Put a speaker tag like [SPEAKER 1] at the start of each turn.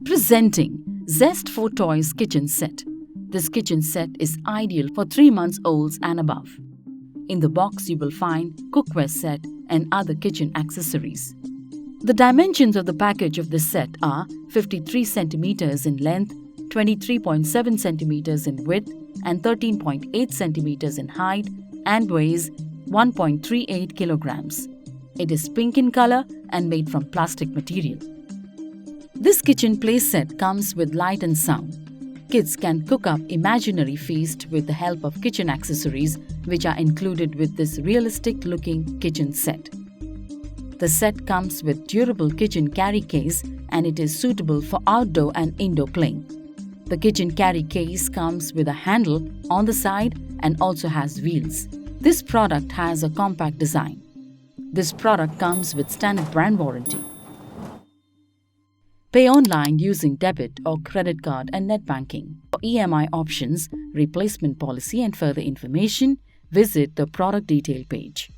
[SPEAKER 1] Presenting Zest for Toyz kitchen set. This kitchen set is ideal for 3 months olds and above. In the box you will find cookware set and other kitchen accessories. The dimensions of the package of this set are 53 cm in length, 23.7 cm in width and 13.8 cm in height and weighs 1.38 kilograms. It is pink in color and made from plastic material. This kitchen playset comes with light and sound. Kids can cook up imaginary feast with the help of kitchen accessories which are included with this realistic-looking kitchen set. The set comes with durable kitchen carry case and it is suitable for outdoor and indoor playing. The kitchen carry case comes with a handle on the side and also has wheels. This product has a compact design. This product comes with standard brand warranty. Pay online using debit or credit card and net banking. For EMI options, replacement policy and further information, visit the product detail page.